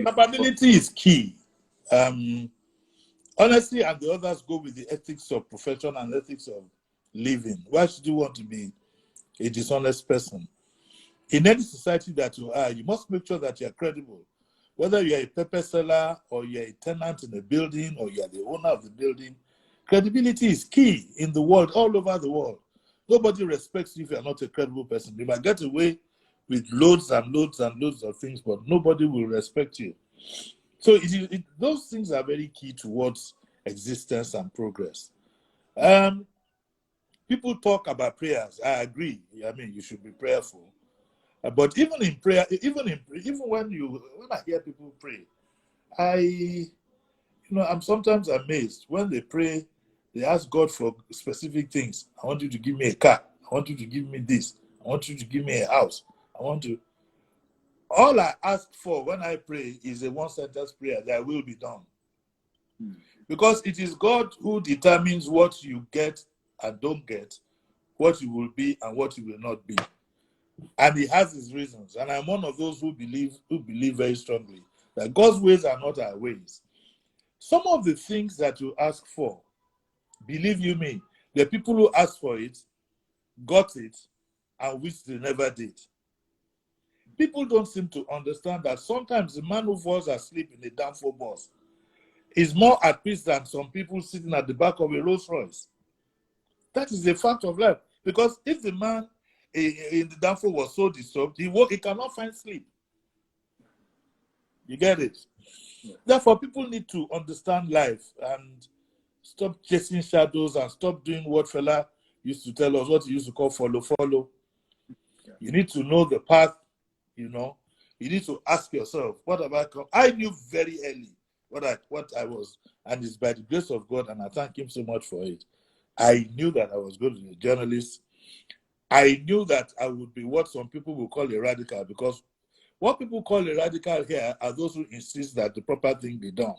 Capability is key. Honestly, and the others go with the ethics of profession and ethics of living. Why should you want to be a dishonest person? In any society that you are, you must make sure that you're credible. Whether you're a pepper seller or you're a tenant in a building or you're the owner of the building, credibility is key in the world, all over the world. Nobody respects you if you're not a credible person. You might get away with loads and loads and loads of things, but nobody will respect you. So those things are very key towards existence and progress. People talk about prayers. I agree. I mean, you should be prayerful. But even in prayer, even when I hear people pray, I'm sometimes amazed when they pray. They ask God for specific things. I want you to give me a car. I want you to give me this. I want you to give me a house. All I ask for when I pray is a one-sentence prayer: "Thy will be done." Because it is God who determines what you get and don't get, what you will be and what you will not be. And he has his reasons. And I'm one of those who believe very strongly that God's ways are not our ways. Some of the things that you ask for, believe you me, the people who asked for it, got it, and which they never did. People don't seem to understand that sometimes the man who falls asleep in a downfall bus is more at peace than some people sitting at the back of a Rolls Royce. That is a fact of life. Because if the man in the downfall was so disturbed, he cannot find sleep. You get it? Yeah. Therefore, people need to understand life and stop chasing shadows and stop doing what fella used to tell us, what he used to call follow. Yeah. You need to know the path, You need to ask yourself, what have I come? I knew very early what I was, and it's by the grace of God, and I thank him so much for it. I knew that I was going to be a journalist. I knew that I would be what some people will call a radical, because what people call a radical here are those who insist that the proper thing be done.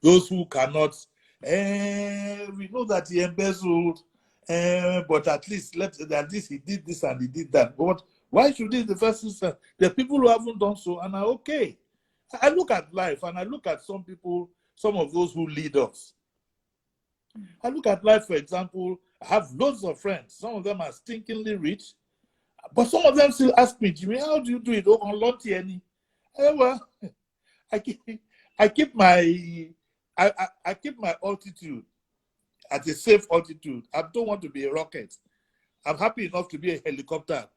Those who cannot, we know that he embezzled, but at least he did this and he did that. But why should he in the first instance? There are people who haven't done so and are okay. I look at life and I look at some people, some of those who lead us. I look at life, for example, I have loads of friends. Some of them are stinkingly rich, but some of them still ask me, Jimmy, how do you do it? Oh, on Lonti any? Well, I keep my altitude at a safe altitude. I don't want to be a rocket. I'm happy enough to be a helicopter.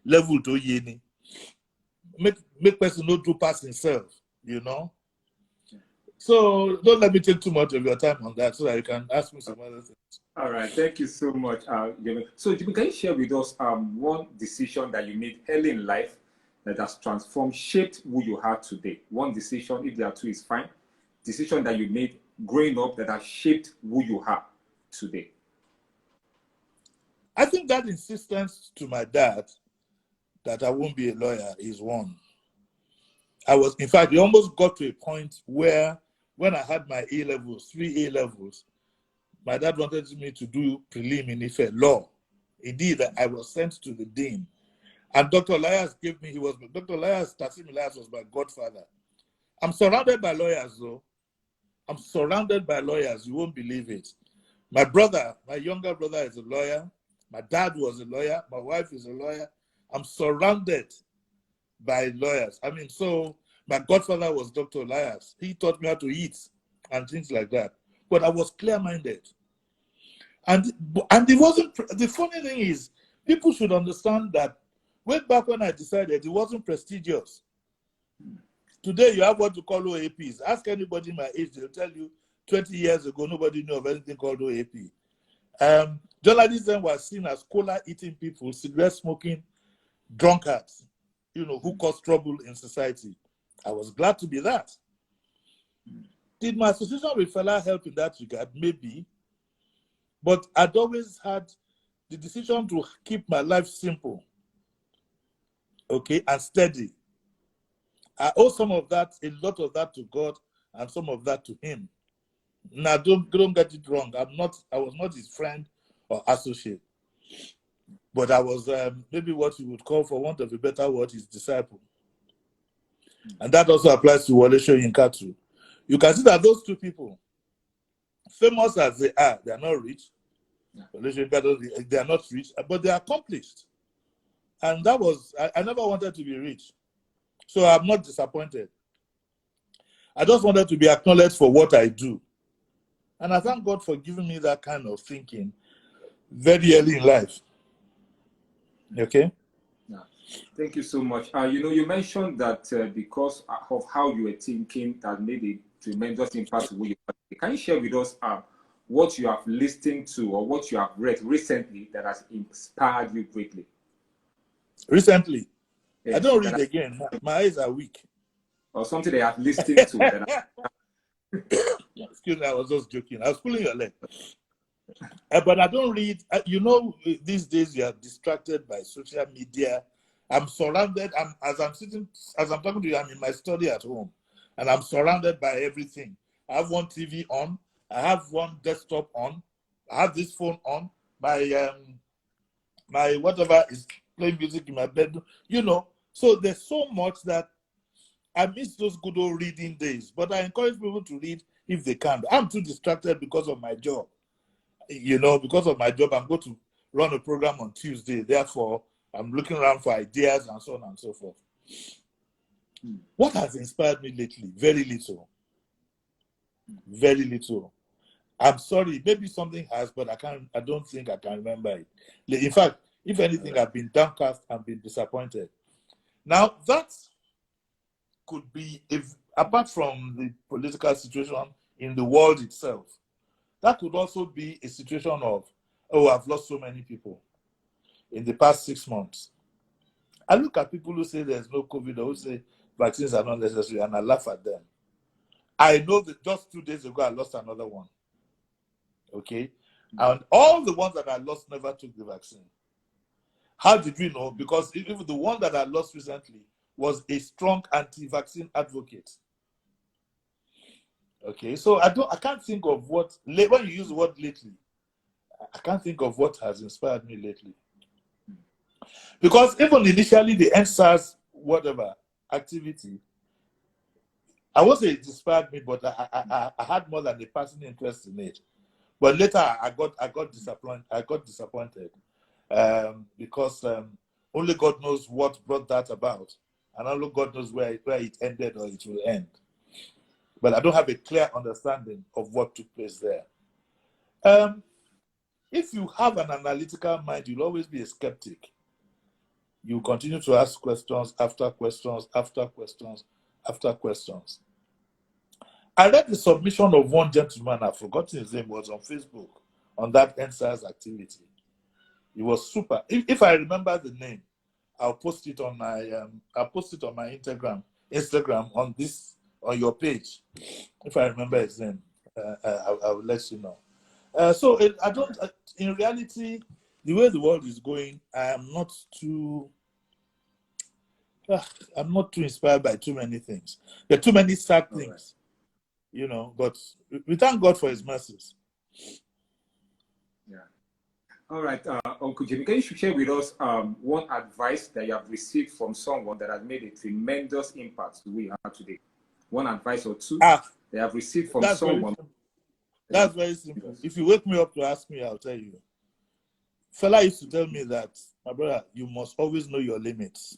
Level to yeni. Make person not do pass himself, So don't let me take too much of your time on that so that you can ask me some other things. All right, thank you so much, Jimmy. So Jimmy, can you share with us one decision that you made early in life that has transformed, shaped who you are today? One decision, if there are two, is fine. Decision that you made growing up that has shaped who you are today. I think that insistence to my dad that I won't be a lawyer is one. In fact, it almost got to a point where when I had my A-levels, 3 A-levels, my dad wanted me to do prelim in Ife law. Indeed, I was sent to the dean. And Dr. Elias Dr. Elias, Tassim Elias was my godfather. I'm surrounded by lawyers, though. I'm surrounded by lawyers. You won't believe it. My younger brother is a lawyer. My dad was a lawyer. My wife is a lawyer. I'm surrounded by lawyers. I mean, so my godfather was Dr. Elias. He taught me how to eat and things like that. But I was clear-minded. And it wasn't, the funny thing is, people should understand that way back when I decided, it wasn't prestigious. Today, you have what you call OAPs. Ask anybody my age, they'll tell you 20 years ago, nobody knew of anything called OAP. Journalism was seen as cola-eating people, cigarette-smoking drunkards, who caused trouble in society. I was glad to be that. Did my association with fella help in that regard? Maybe. But I'd always had the decision to keep my life simple, and steady. I owe some of that, a lot of that to God, and some of that to him. Now, don't get it wrong. I was not his friend or associate, but I was maybe what you would call, for want of a better word, his disciple. And that also applies to Wole Soyinka too. You can see that those two people, famous as they are not rich. Wole Soyinka, they are not rich, but they are accomplished. And that was, I never wanted to be rich. So I'm not disappointed. I just wanted to be acknowledged for what I do. And I thank God for giving me that kind of thinking very early in life. Okay? Yeah. Thank you so much. You mentioned that because of how you were thinking that made a tremendous impact to who you are. Can you share with us what you have listened to or what you have read recently that has inspired you greatly? Recently? Yes, I don't read again. My eyes are weak. Or something they have listened to. Excuse me, I was just joking. I was pulling your leg. But I don't read. These days you are distracted by social media. I'm surrounded. As I'm talking to you, I'm in my study at home, and I'm surrounded by everything. I have one TV on. I have one desktop on. I have this phone on. My whatever is playing music in my bedroom. So there's so much that I miss those good old reading days. But I encourage people to read if they can. I'm too distracted because of my job. Because of my job, I'm going to run a program on Tuesday. Therefore, I'm looking around for ideas and so on and so forth. What has inspired me lately? Very little. Very little. I'm sorry, maybe something has, but I don't think I can remember it. In fact, if anything, I've been downcast and been disappointed. Now, that could be, apart from the political situation in the world itself, that could also be a situation of, I've lost so many people in the past 6 months. I look at people who say there's no COVID or who say vaccines are not necessary, and I laugh at them. I know that just 2 days ago, I lost another one. Okay? And all the ones that I lost never took the vaccine. How did we know? Because even the one that I lost recently was a strong anti-vaccine advocate. Okay, so I can't think of what, when you use the word lately, I can't think of what has inspired me lately. Because even initially, the NSAS, whatever, activity, I won't say it inspired me, but I had more than a passing interest in it. But later, I got disappointed because only God knows what brought that about. And only God knows where it ended or it will end. But I don't have a clear understanding of what took place there. If you have an analytical mind, you'll always be a skeptic. You continue to ask questions after questions after questions after questions. I read the submission of one gentleman, I've forgotten his name, was on Facebook on that NSAS activity. It was super. If I remember the name, I'll post it on my Instagram on your page. If I remember his name, I will let you know. In reality, the way the world is going, I'm not too inspired by too many things. There are too many sad things, but we thank God for his mercies. Yeah. All right, Uncle Jimmy, can you share with us one advice that you have received from someone that has made a tremendous impact to who you are today? One advice or two that you have received from someone. That's very simple. If you wake me up to ask me, I'll tell you. Fella used to tell me that, my brother, you must always know your limits.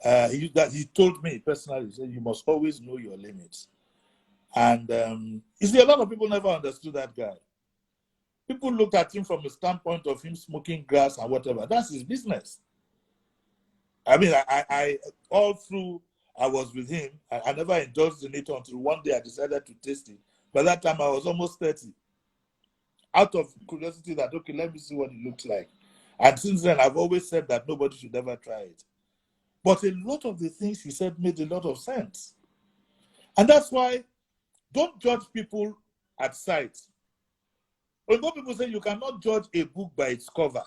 He told me personally, he said, you must always know your limits. And you see, a lot of people never understood that guy. People looked at him from the standpoint of him smoking grass and whatever. That's his business. I mean, I all through I was with him, I never indulged in it until one day I decided to taste it. By that time, I was almost 30. Out of curiosity that, okay, let me see what it looks like. And since then, I've always said that nobody should ever try it. But a lot of the things he said made a lot of sense. And that's why don't judge people at sight. When people say you cannot judge a book by its cover,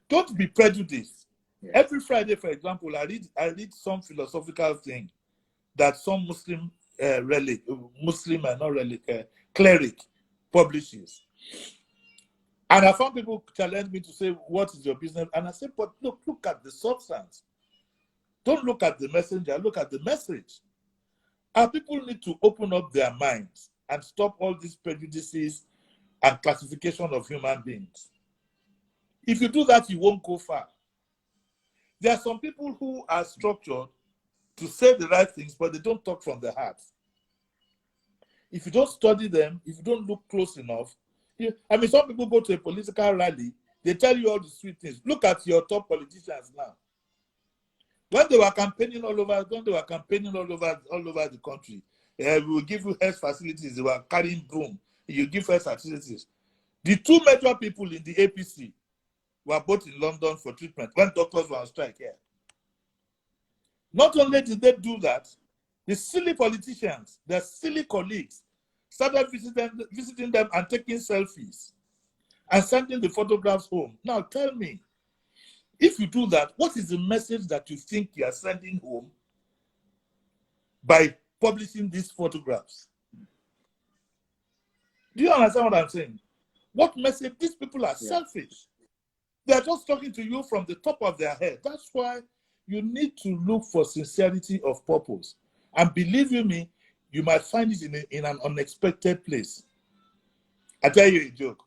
don't be prejudiced. Yeah. Every Friday, for example, I read some philosophical thing that some Muslim cleric publishes. And I found people challenge me to say, what is your business? And I said, but look at the substance. Don't look at the messenger, look at the message. Our people need to open up their minds and stop all these prejudices and classification of human beings. If you do that, you won't go far. There are some people who are structured to say the right things, but they don't talk from the heart. If you don't study them, if you don't look close enough, some people go to a political rally, they tell you all the sweet things. Look at your top politicians now. When they were campaigning all over the country, we will give you health facilities. They were carrying broom. You give health facilities. The two major people in the APC were both in London for treatment when doctors were on strike here. Not only did they do that, the silly politicians, their silly colleagues, started visiting them and taking selfies and sending the photographs home. Now tell me, if you do that, what is the message that you think you are sending home by publishing these photographs? Do you understand what I'm saying? What message? These people are selfish. They are just talking to you from the top of their head. That's why you need to look for sincerity of purpose. And believe you me, you might find it in an unexpected place. I tell you a joke.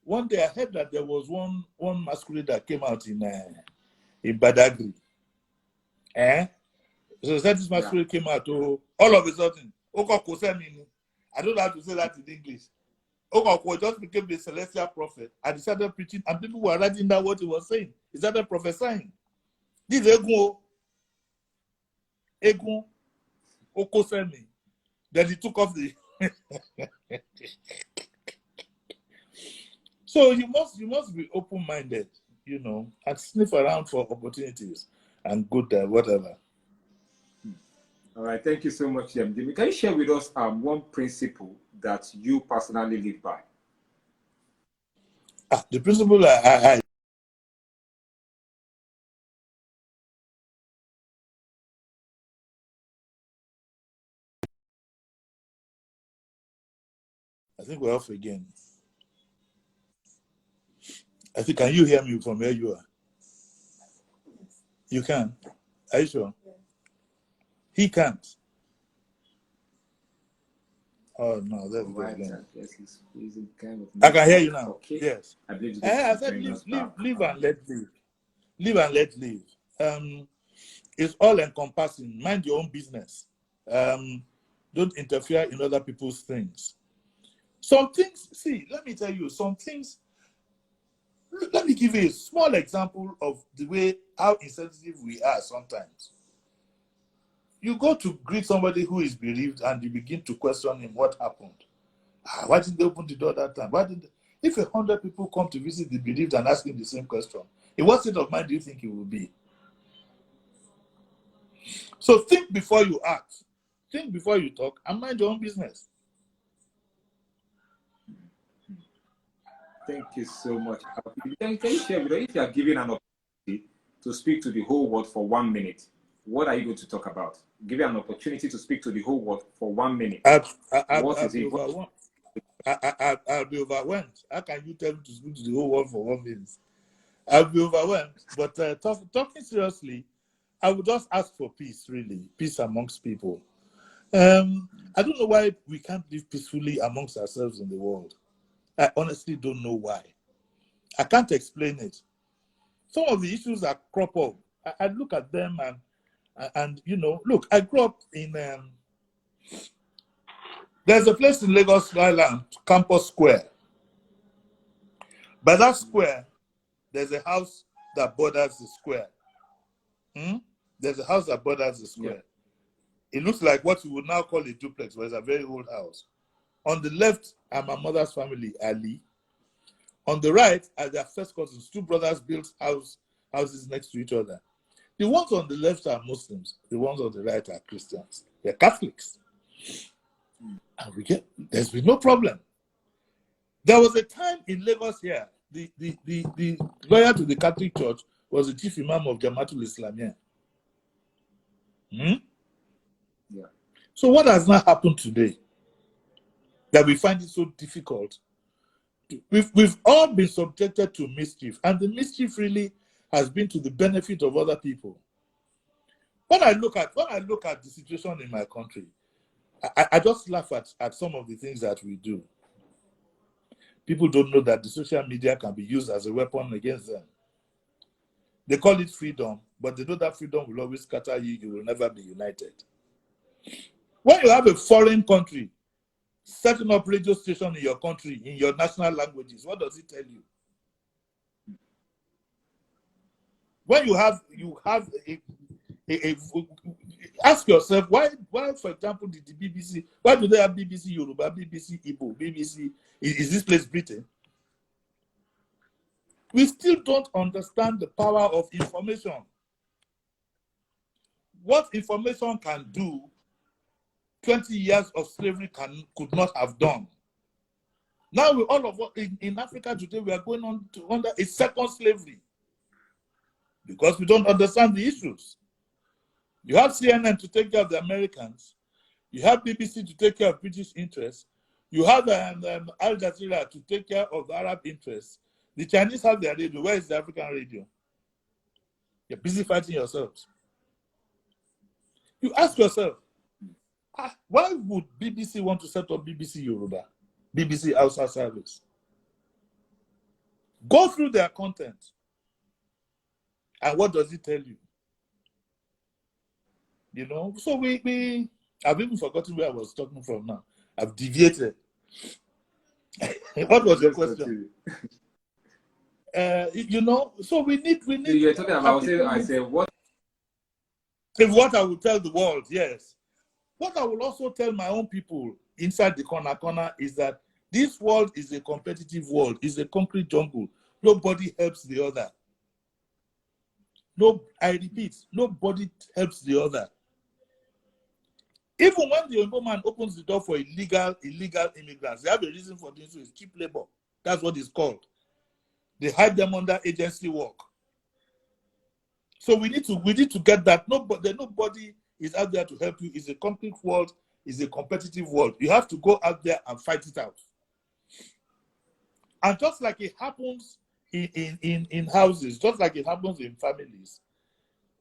One day I heard that there was one masquerade that came out in Badagry. So that this masquerade came out, all of a sudden, I don't know how to say that in English. Just became the celestial prophet and he started preaching, and people were writing down what he was saying. He started prophesying. This Egun Okosemi. Then he took off the. So you must be open-minded, and sniff around for opportunities and good whatever. All right, thank you so much, Jimmy. Can you share with us one principle that you personally live by? The principle I think we're off again. I think, can you hear me from where you are? You can? Are you sure? Yeah. He can't. Oh, no, there we go again. I can hear you now. Okay. Yes. I said live and let live. Live and let live. It's all encompassing. Mind your own business. Don't interfere in other people's things. Some things, let me tell you, some things. Let me give you a small example of the way how insensitive we are sometimes. You go to greet somebody who is bereaved and you begin to question him what happened. Why didn't they open the door that time? If 100 people come to visit the bereaved and ask him the same question, in what state of mind do you think he will be? So think before you act. Think before you talk and mind your own business. Thank you so much. Can you share with us, if you are given an opportunity to speak to the whole world for 1 minute, what are you going to talk about? Give you an opportunity to speak to the whole world for 1 minute. I'll be overwhelmed. How can you tell me to speak to the whole world for 1 minute? I'll be overwhelmed. But talking seriously, I would just ask for peace, really. Peace amongst people. I don't know why we can't live peacefully amongst ourselves in the world. I honestly don't know why. I can't explain it. Some of the issues that crop up, I look at them and look, I grew up in, there's a place in Lagos Island, Campus Square. By that square, there's a house that borders the square. There's a house that borders the square. Yeah. It looks like what you would now call a duplex, but it's a very old house. On the left are my mother's family, Ali. On the right are their first cousins. Two brothers built houses next to each other. The ones on the left are Muslims. The ones on the right are Christians. They're Catholics. And there's been no problem. There was a time in Lagos here, the lawyer to the Catholic Church was the chief imam of Jamaatul Islamiyah. Yeah. So what has now happened today that we find it so difficult? We've all been subjected to mischief, and the mischief really has been to the benefit of other people. When I look at the situation in my country, I just laugh at some of the things that we do. People don't know that the social media can be used as a weapon against them. They call it freedom, but they know that freedom will always scatter you. You will never be united. When you have a foreign country setting up radio station in your country, in your national languages, what does it tell you? When you have ask yourself, why, for example, did the BBC, why do they have BBC Yoruba, BBC Igbo, BBC, is this place Britain? We still don't understand the power of information. What information can do, 20 years of slavery could not have done. Now, with all of what in Africa today, we are going on to under a second slavery because we don't understand the issues. You have CNN to take care of the Americans. You have BBC to take care of British interests. You have Al Jazeera to take care of the Arab interests. The Chinese have their radio. Where is the African radio? You're busy fighting yourselves. You ask yourself, why would BBC want to set up BBC Yoruba, BBC Hausa service? Go through their content. And what does it tell you? You know, so I've even forgotten where I was talking from now. I've deviated. What was your question? You know, so we need. You're talking about. I said what? If what I will tell the world, yes. What I will also tell my own people inside the corner is that this world is a competitive world. It's a concrete jungle. Nobody helps the other. No, I repeat, nobody helps the other. Even when the Oyibo man opens the door for illegal immigrants, they have a reason for doing so. It's cheap labor. That's what it's called. They hide them under agency work. So we need to get that. Nobody is out there to help you. It's a complete world. It's a competitive world. You have to go out there and fight it out. And just like it happens in houses, just like it happens in families,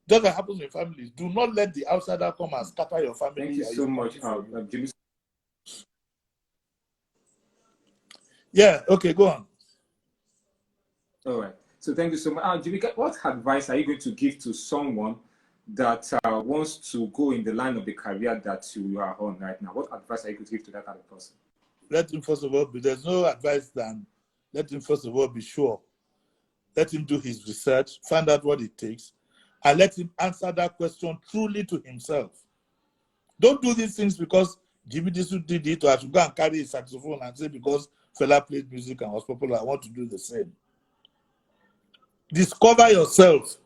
do not let the outsider come and scatter your family. Thank you so much, Jimmy. Yeah, okay, go on. All right. So thank you so much. Jimmy, what advice are you going to give to someone that wants to go in the line of the career that you are on right now? What advice are you going to give to that kind of person? Let him first of all there's no advice than let him first of all be sure. Let him do his research, find out what it takes, and let him answer that question truly to himself. Don't do these things because Jimmy Disu did it, or I should go and carry a saxophone and say because fella played music and was popular, I want to do the same. Discover yourself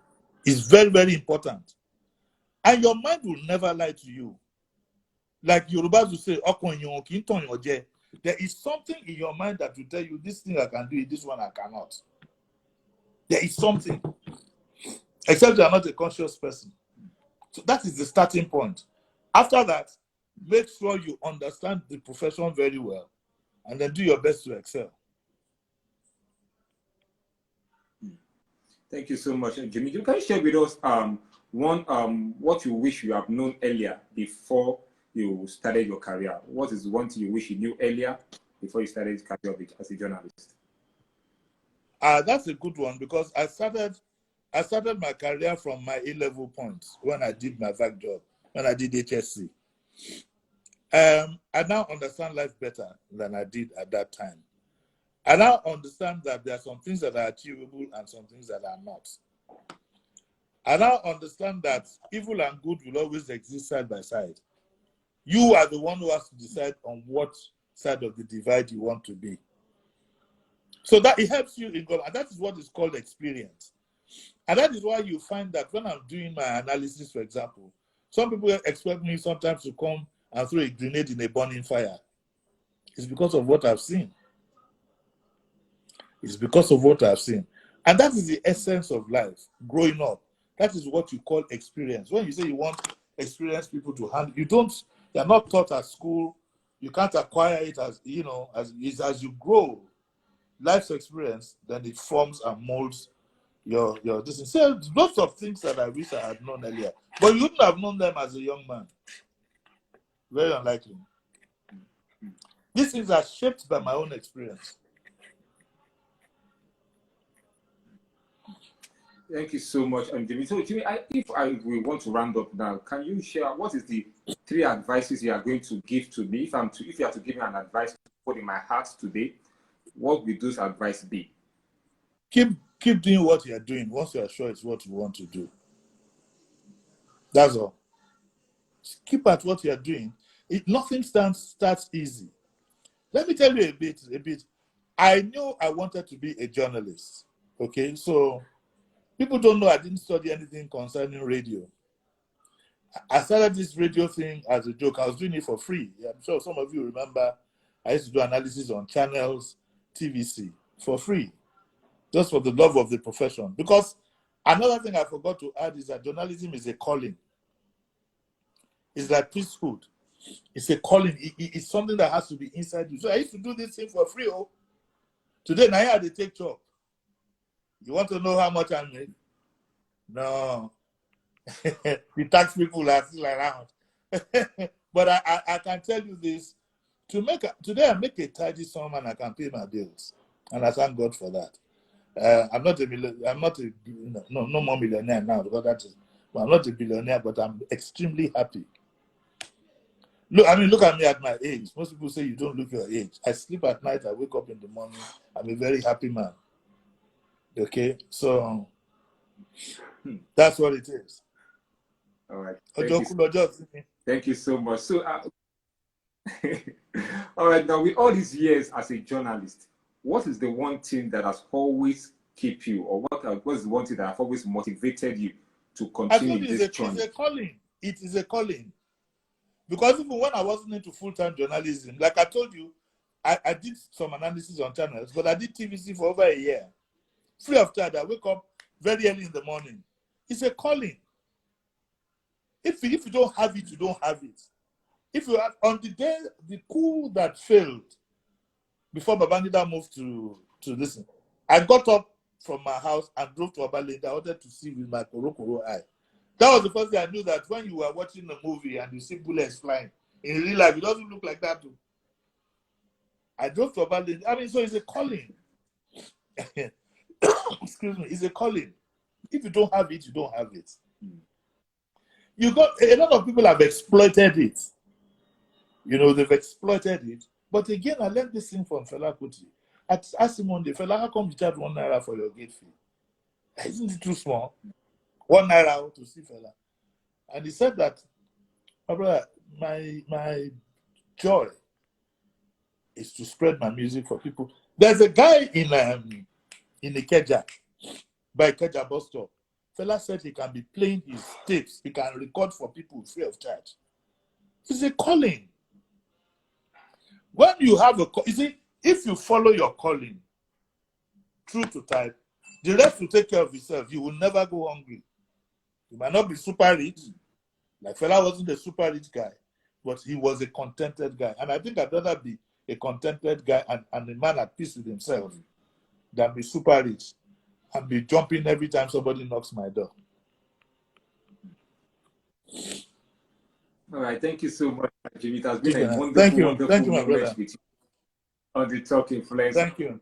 is very, very important. And your mind will never lie to you. Like Yorubas will say, there is something in your mind that will tell you this thing I can do, this one I cannot. There is something. Except you are not a conscious person. So that is the starting point. After that, make sure you understand the profession very well and then do your best to excel. Thank you so much, Jimmy. You can share with us what you wish you have known earlier before you started your career. What is one thing you wish you knew earlier before you started your career as a journalist? That's a good one because I started my career from my A-level points when I did my VAC job, when I did HSC. I now understand life better than I did at that time. I now understand that there are some things that are achievable and some things that are not. I now understand that evil and good will always exist side by side. You are the one who has to decide on what side of the divide you want to be. So that it helps you in God, and that is what is called experience. And that is why you find that when I'm doing my analysis, for example, some people expect me sometimes to come and throw a grenade in a burning fire. It's because of what I've seen. It's because of what I've seen. And that is the essence of life, growing up. That is what you call experience. When you say you want experienced people to handle, you're not taught at school, you can't acquire it as you grow life's experience, then it forms and molds your this. So lots of things that I wish I had known earlier, but you wouldn't have known them as a young man. Very unlikely. These things are shaped by my own experience. Thank you so much, Jimmy. So, Jimmy, if we want to round up now, can you share what is the 3 advices you are going to give to me? If you have to give me an advice to put in my heart today, what will those advice be? Keep doing what you are doing once you are sure it's what you want to do. That's all. Keep at what you are doing. Nothing starts easy. Let me tell you a bit. I knew I wanted to be a journalist. Okay, so people don't know I didn't study anything concerning radio. I started this radio thing as a joke. I was doing it for free. I'm sure some of you remember I used to do analysis on channels, TVC, for free, just for the love of the profession. Because another thing I forgot to add is that journalism is a calling. It's like priesthood. It's a calling. It's something that has to be inside you. So I used to do this thing for free. Oh, today, now I take job. You want to know how much I made? No. The tax people are still around. But I can tell you this. Today, I make a tidy sum and I can pay my bills. And I thank God for that. I'm not no more millionaire now, because I'm not a billionaire, but I'm extremely happy. Look at me at my age. Most people say you don't look your age. I sleep at night, I wake up in the morning. I'm a very happy man. Okay, so that's what it is. All right. Thank you so much. So, all right, now with all these years as a journalist, what is the one thing that has always kept you, or what is the one thing that has always motivated you to continue this journey? It's a calling. It is a calling. Because even when I wasn't into full-time journalism, like I told you, I did some analysis on channels, but I did TVC for over a year. Free of charge. I wake up very early in the morning. It's a calling. If you don't have it, you don't have it. If you are on the coup that failed before Babangida moved to this, I got up from my house and drove to Obalende. I wanted to see with my koro eye. That was the first thing I knew, that when you are watching a movie and you see bullets flying, in real life, it doesn't look like that too. I drove to Obalende. So it's a calling. Excuse me, it's a calling. If you don't have it, you don't have it. A lot of people have exploited it. They've exploited it. But again, I learned this thing from Fela Kuti. I asked him one day, Fela, how come you charge 1 naira for your gate fee? Isn't it too small? 1 naira to see Fela. And he said that, my brother, my joy is to spread my music for people. There's a guy in Ikeja, by Ikeja bus stop. Fela said he can be playing his tapes. He can record for people free of charge. It's a calling. When you have if you follow your calling, true to type, the rest will take care of itself. You will never go hungry. You might not be super rich. Like Fela wasn't a super rich guy, but he was a contented guy. And I think I'd rather be a contented guy and a man at peace with himself than be super rich and be jumping every time somebody knocks my door. All right, thank you so much, Jimmy. It has been a wonderful moment with you on the Talk Influence. Thank you.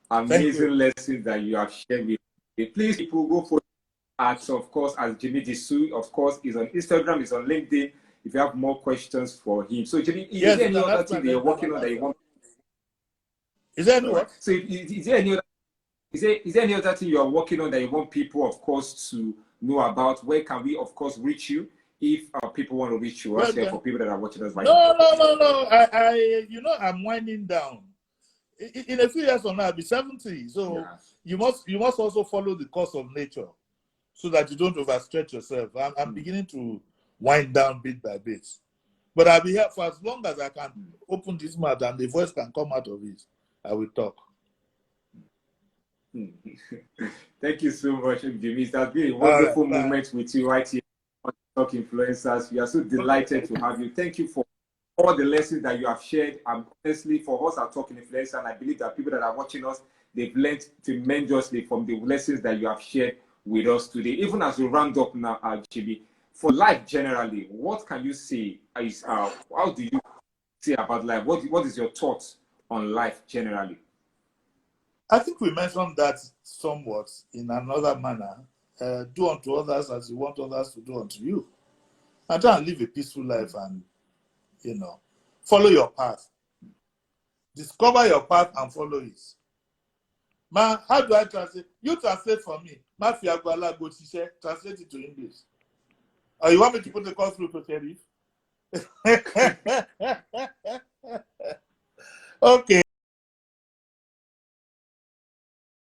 Amazing lessons that you have shared with me. Please, people, go for of course, as Jimmy Disu. Of course, he's on Instagram, he's on LinkedIn. If you have more questions for him. So, Jimmy, is there any other thing that you're working on that you want? Is there any what? So, is there any other thing you're working on that you want people, of course, to know about? Where can we, of course, reach you if people want to reach you? For people that are watching us right now. No. I'm winding down. In a few years from now, I'll be 70. So you must also follow the course of nature, so that you don't overstretch yourself. I'm beginning to wind down bit by bit. But I'll be here for as long as I can open this mouth and the voice can come out of it. I will talk. Thank you so much, Jimmy. It has been a wonderful moment with you right here on Talk Influencers. We are so delighted to have you. Thank you for all the lessons that you have shared. Honestly, for us at Talk Influencers, and I believe that people that are watching us, they've learned tremendously from the lessons that you have shared with us today. Even as we round up now, Chibi, for life generally, what can you say is, how do you say about life? What is your thoughts on life generally? I think we mentioned that somewhat in another manner. Do unto others as you want others to do unto you. And try and live a peaceful life and, follow your path. Discover your path and follow it. Ma, how do I translate? You translate for me. Ma fiagbala go tishe. Translate it to English. Or you want me to put the call through to Sheriff? Okay.